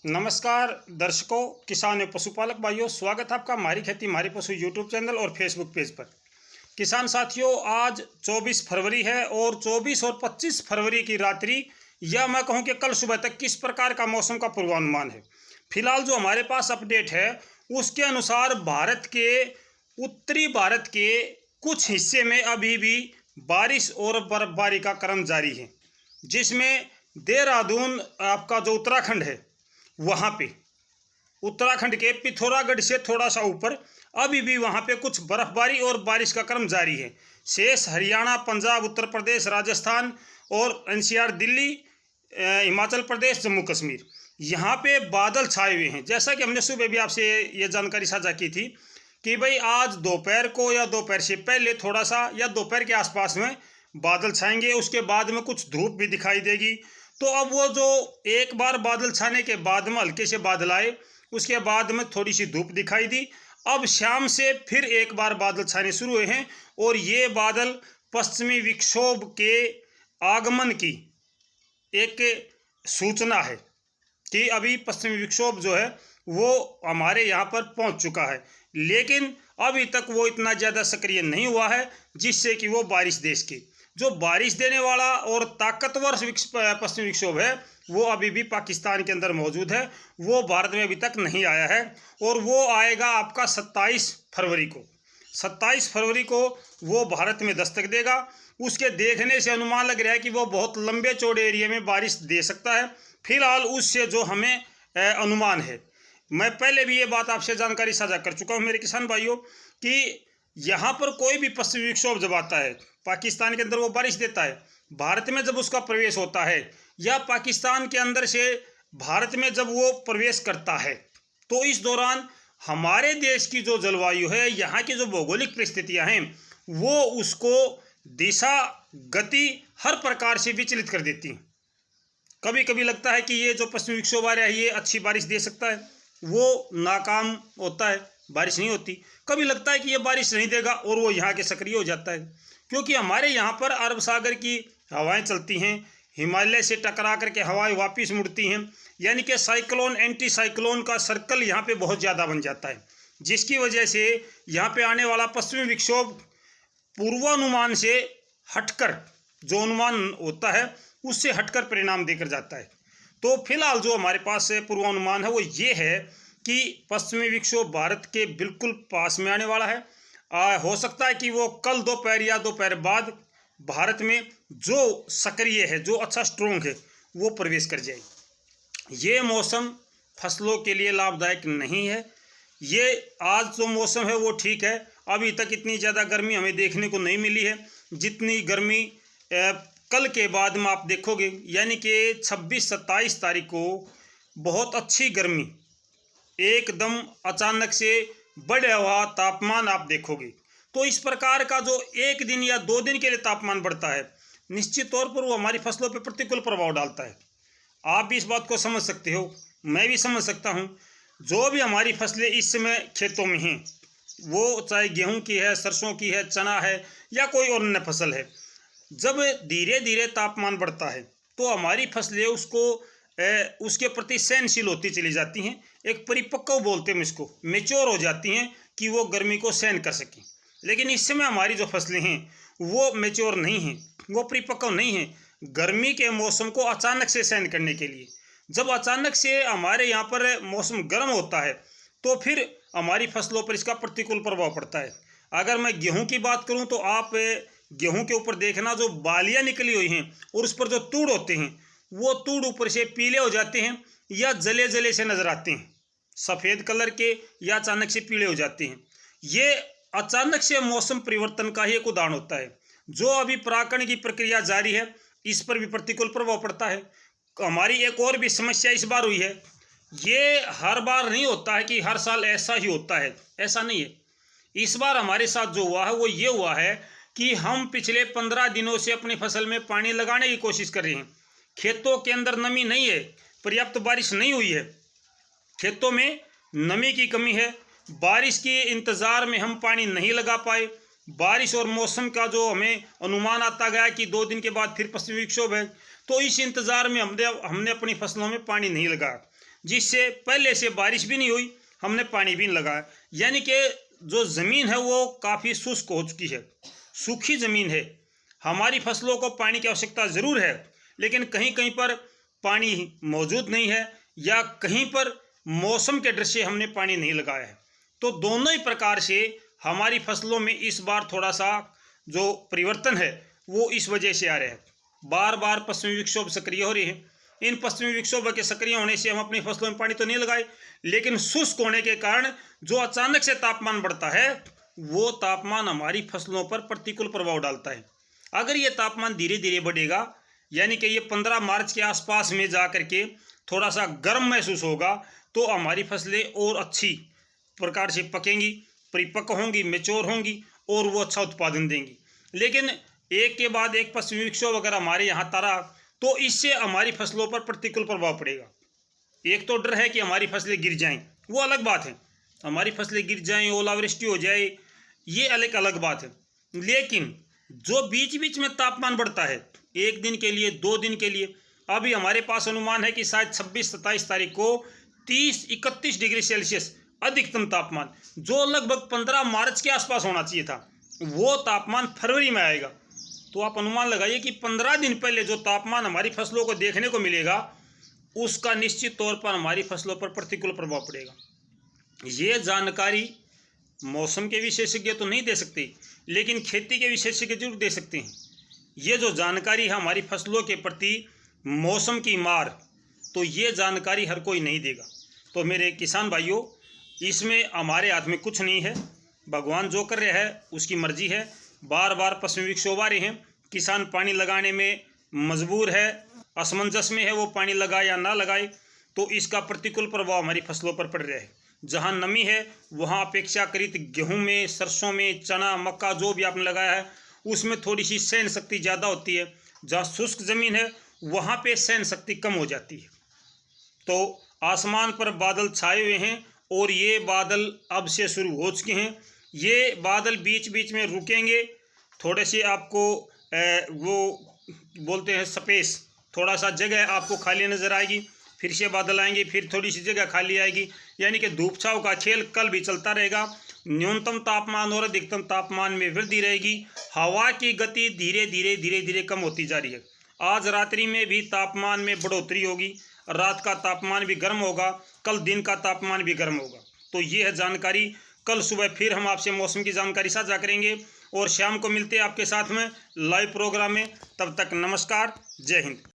नमस्कार दर्शकों, किसान एवं पशुपालक भाइयों, स्वागत है आपका हमारी खेती हमारे पशु यूट्यूब चैनल और फेसबुक पेज पर। किसान साथियों, आज 24 फरवरी है और 24 और 25 फरवरी की रात्रि या मैं कहूं कि कल सुबह तक किस प्रकार का मौसम का पूर्वानुमान है। फिलहाल जो हमारे पास अपडेट है उसके अनुसार भारत के उत्तरी भारत के कुछ हिस्से में अभी भी बारिश और बर्फबारी का क्रम जारी है, जिसमें देहरादून आपका जो उत्तराखंड है वहाँ पे उत्तराखंड के पिथौरागढ़ से थोड़ा सा ऊपर अभी भी वहाँ पे कुछ बर्फबारी और बारिश का क्रम जारी है। शेष हरियाणा, पंजाब, उत्तर प्रदेश, राजस्थान और एनसीआर, दिल्ली, हिमाचल प्रदेश, जम्मू कश्मीर, यहाँ पे बादल छाए हुए हैं। जैसा कि हमने सुबह भी आपसे ये जानकारी साझा की थी कि भाई आज दोपहर को या दोपहर से पहले थोड़ा सा या दोपहर के आसपास में बादल छाएंगे, उसके बाद में कुछ धूप भी दिखाई देगी। तो अब वो जो एक बार बादल छाने के बाद में हल्के से बादल आए, उसके बाद में थोड़ी सी धूप दिखाई दी, अब शाम से फिर एक बार बादल छाने शुरू हुए हैं और ये बादल पश्चिमी विक्षोभ के आगमन की एक सूचना है कि अभी पश्चिमी विक्षोभ जो है वो हमारे यहाँ पर पहुँच चुका है, लेकिन अभी तक वो इतना ज़्यादा सक्रिय नहीं हुआ है जिससे कि वो बारिश देश की जो बारिश देने वाला और ताकतवर पश्चिमी विक्षोभ है वो अभी भी पाकिस्तान के अंदर मौजूद है। वो भारत में अभी तक नहीं आया है और वो आएगा आपका 27 फरवरी को। 27 फरवरी को वो भारत में दस्तक देगा। उसके देखने से अनुमान लग रहा है कि वो बहुत लंबे चौड़े एरिया में बारिश दे सकता है। फिलहाल उससे जो हमें अनुमान है, मैं पहले भी ये बात आपसे जानकारी साझा कर चुका हूँ मेरे किसान भाइयों कि यहाँ पर कोई भी पश्चिमी विक्षोभ जब आता है पाकिस्तान के अंदर वो बारिश देता है। भारत में जब उसका प्रवेश होता है या पाकिस्तान के अंदर से भारत में जब वो प्रवेश करता है तो इस दौरान हमारे देश की जो जलवायु है, यहाँ की जो भौगोलिक परिस्थितियाँ हैं, वो उसको दिशा गति हर प्रकार से विचलित कर देती हैं। कभी कभी लगता है कि ये जो पश्चिमी विक्षोभ आ रहा है ये अच्छी बारिश दे सकता है, वो नाकाम होता है, बारिश नहीं होती। कभी लगता है कि ये बारिश नहीं देगा और वो यहाँ के सक्रिय हो जाता है, क्योंकि हमारे यहाँ पर अरब सागर की हवाएं चलती हैं, हिमालय से टकरा करके हवाएं वापस मुड़ती हैं, यानी कि साइक्लोन एंटी साइक्लोन का सर्कल यहाँ पे बहुत ज़्यादा बन जाता है, जिसकी वजह से यहाँ पे आने वाला पश्चिमी विक्षोभ पूर्वानुमान से हटकर, जो अनुमान होता है उससे हटकर परिणाम देकर जाता है। तो फिलहाल जो हमारे पास पूर्वानुमान है वो ये है कि पश्चिमी विक्षोभ भारत के बिल्कुल पास में आने वाला है। हो सकता है कि वो कल दोपहर या दोपहर बाद भारत में जो सक्रिय है, जो अच्छा स्ट्रोंग है, वो प्रवेश कर जाए। ये मौसम फसलों के लिए लाभदायक नहीं है। ये आज जो मौसम है वो ठीक है, अभी तक इतनी ज़्यादा गर्मी हमें देखने को नहीं मिली है जितनी गर्मी कल के बाद में आप देखोगे, यानी कि 26-27 तारीख को बहुत अच्छी गर्मी, एकदम अचानक से बढ़ा हुआ तापमान आप देखोगे। तो इस प्रकार का जो एक दिन या 2 दिन के लिए तापमान बढ़ता है, निश्चित तौर पर वो हमारी फसलों पर प्रतिकूल प्रभाव डालता है। आप भी इस बात को समझ सकते हो, मैं भी समझ सकता हूँ। जो भी हमारी फसलें इस समय खेतों में हैं, वो चाहे गेहूँ की है, सरसों की है, चना है या कोई और अन्य फसल है, जब धीरे धीरे तापमान बढ़ता है तो हमारी फसलें उसके प्रति सहनशील होती चली जाती हैं। एक परिपक्व बोलते हैं इसको, मेच्योर हो जाती हैं कि वो गर्मी को सहन कर सकें। लेकिन इस समय हमारी जो फसलें हैं वो मेच्योर नहीं हैं, वो परिपक्व नहीं हैं गर्मी के मौसम को अचानक से सहन करने के लिए। जब अचानक से हमारे यहाँ पर मौसम गर्म होता है तो फिर हमारी फसलों पर इसका प्रतिकूल प्रभाव पड़ता है। अगर मैं गेहूँ की बात करूँ तो आप गेहूं के ऊपर देखना, जो बालियां निकली हुई हैं और उस पर जो तूड़ होते हैं वो तूड़ ऊपर से पीले हो जाते हैं या जले जले से नजर आते हैं, सफ़ेद कलर के, या अचानक से पीले हो जाते हैं। ये अचानक से मौसम परिवर्तन का ही एक उदाहरण होता है। जो अभी परागण की प्रक्रिया जारी है इस पर भी प्रतिकूल प्रभाव पड़ता है। हमारी एक और भी समस्या इस बार हुई है, ये हर बार नहीं होता है कि हर साल ऐसा ही होता है, ऐसा नहीं है। इस बार हमारे साथ जो हुआ है वो ये हुआ है कि हम पिछले 15 दिनों से अपनी फसल में पानी लगाने की कोशिश कर रहे हैं। खेतों के अंदर नमी नहीं है, पर्याप्त बारिश नहीं हुई है, खेतों में नमी की कमी है। बारिश के इंतज़ार में हम पानी नहीं लगा पाए। बारिश और मौसम का जो हमें अनुमान आता गया कि 2 दिन के बाद फिर पश्चिमी विक्षोभ है, तो इस इंतज़ार में हमने अपनी फसलों में पानी नहीं लगाया, जिससे पहले से बारिश भी नहीं हुई, हमने पानी भी नहीं लगाया, यानी कि जो ज़मीन है वो काफ़ी शुष्क हो चुकी है, सूखी ज़मीन है। हमारी फसलों को पानी की आवश्यकता ज़रूर है, लेकिन कहीं कहीं पर पानी मौजूद नहीं है या कहीं पर मौसम के डर से हमने पानी नहीं लगाया है। तो दोनों ही प्रकार से हमारी फसलों में इस बार थोड़ा सा जो परिवर्तन है वो इस वजह से आ रहा है। बार बार पश्चिमी विक्षोभ सक्रिय हो रहे हैं। इन पश्चिमी विक्षोभ के सक्रिय होने से हम अपनी फसलों में पानी तो नहीं लगाए, लेकिन शुष्क होने के कारण जो अचानक से तापमान बढ़ता है वो तापमान हमारी फसलों पर प्रतिकूल प्रभाव डालता है। अगर ये तापमान धीरे धीरे बढ़ेगा, यानी कि ये 15 मार्च के आसपास में जा करके थोड़ा सा गर्म महसूस होगा, तो हमारी फसलें और अच्छी प्रकार से पकेंगी, परिपक्व होंगी, मेच्योर होंगी और वो अच्छा उत्पादन देंगी। लेकिन एक के बाद एक पश्चिमी विक्षोभ अगर हमारे यहाँ तारा, तो इससे हमारी फसलों पर प्रतिकूल प्रभाव पड़ेगा। एक तो डर है कि हमारी फसलें गिर जाएं, वो अलग बात है, हमारी फसलें गिर जाएं, ओलावृष्टि हो जाए, ये अलग बात है। लेकिन जो बीच बीच में तापमान बढ़ता है, एक दिन के लिए, 2 दिन के लिए, अभी हमारे पास अनुमान है कि शायद 26-27 तारीख को 30-31 डिग्री सेल्सियस अधिकतम तापमान, जो लगभग 15 मार्च के आसपास होना चाहिए था, वो तापमान फरवरी में आएगा। तो आप अनुमान लगाइए कि 15 दिन पहले जो तापमान हमारी फसलों को देखने को मिलेगा, उसका निश्चित तौर पर हमारी फसलों पर प्रतिकूल प्रभाव पड़ेगा। ये जानकारी मौसम के विशेषज्ञ तो नहीं दे सकते, लेकिन खेती के विशेषज्ञ जरूर दे सकते हैं। ये जो जानकारी है हमारी फसलों के प्रति मौसम की मार, तो ये जानकारी हर कोई नहीं देगा। तो मेरे किसान भाइयों, इसमें हमारे हाथ में कुछ नहीं है, भगवान जो कर रहा है उसकी मर्जी है। बार बार पश्चिमी विक्षोभ आ रहे हैं, किसान पानी लगाने में मजबूर है, असमंजस में है, वो पानी लगाए या ना लगाए, तो इसका प्रतिकूल प्रभाव हमारी फसलों पर पड़ रहा है। जहाँ नमी है वहाँ अपेक्षाकृत गेहूं में, सरसों में, चना, मक्का जो भी आपने लगाया है उसमें थोड़ी सी सहन शक्ति ज़्यादा होती है। जहाँ शुष्क ज़मीन है वहाँ पे सहन शक्ति कम हो जाती है। तो आसमान पर बादल छाए हुए हैं और ये बादल अब से शुरू हो चुके हैं। ये बादल बीच बीच में रुकेंगे, थोड़े से आपको वो बोलते हैं स्पेस, थोड़ा सा जगह आपको खाली नज़र आएगी, फिर से बादल आएंगे, फिर थोड़ी सी जगह खाली आएगी, यानी कि धूप छाँव का खेल कल भी चलता रहेगा। न्यूनतम तापमान और अधिकतम तापमान में वृद्धि रहेगी। हवा की गति धीरे धीरे कम होती जा रही है। आज रात्रि में भी तापमान में बढ़ोतरी होगी, रात का तापमान भी गर्म होगा, कल दिन का तापमान भी गर्म होगा। तो ये है जानकारी। कल सुबह फिर हम आपसे मौसम की जानकारी साझा करेंगे और शाम को मिलते हैं आपके साथ में लाइव प्रोग्राम में। तब तक नमस्कार, जय हिंद।